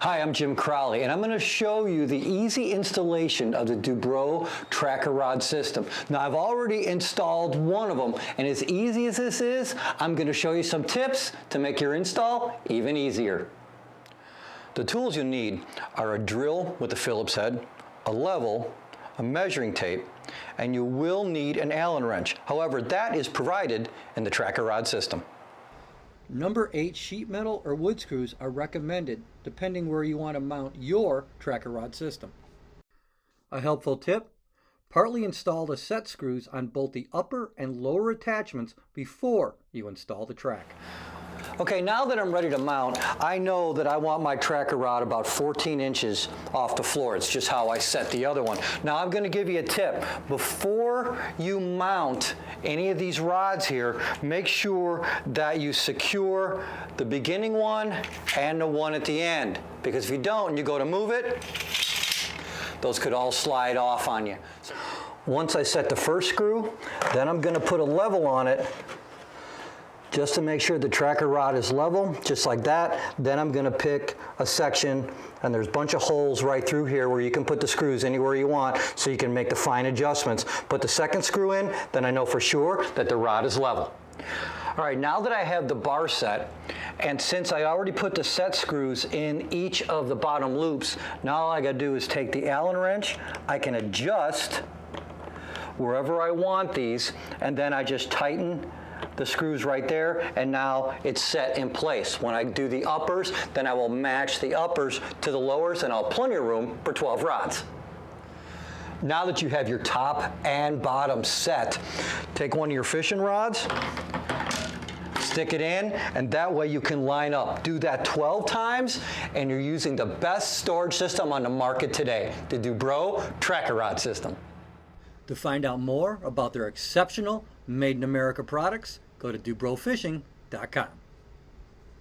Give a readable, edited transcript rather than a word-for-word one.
Hi, I'm Jim Crowley, and I'm going to show you the easy installation of the DUBRO Trac-A-Rod system. Now, I've already installed one of them, and as easy as this is, I'm going to show you some tips to make your install even easier. The tools you'll need are a drill with a Phillips head, a level, a measuring tape, and you will need an Allen wrench. However, that is provided in the Trac-A-Rod system. Number 8 sheet metal or wood screws are recommended depending where you want to mount your Trac-A-Rod system. A helpful tip: partly install the set screws on both the upper and lower attachments before you install the track. Okay, now that I'm ready to mount, I know that I want my Trac-A-Rod about 14 inches off the floor. It's just how I set the other one. Now I'm going to give you a tip. Before you mount any of these rods here, make sure that you secure the beginning one and the one at the end. Because if you don't and you go to move it, those could all slide off on you. Once I set the first screw, then I'm going to put a level on it just to make sure the Trac-A-Rod is level, just like that. Then I'm gonna pick a section, and there's a bunch of holes right through here where you can put the screws anywhere you want so you can make the fine adjustments. Put the second screw in, then I know for sure that the rod is level. All right, now that I have the bar set, and since I already put the set screws in each of the bottom loops, now all I gotta do is take the Allen wrench. I can adjust wherever I want these, and then I just tighten the screws right there, and now it's set in place. When I do the uppers, then I will match the uppers to the lowers, and I'll have plenty of room for 12 rods. Now that you have your top and bottom set, take one of your fishing rods, stick it in, and that way you can line up. Do that 12 times, and you're using the best storage system on the market today, the DUBRO Trac-A-Rod system. To find out more about their exceptional Made in America products, go to DUBROFishing.com.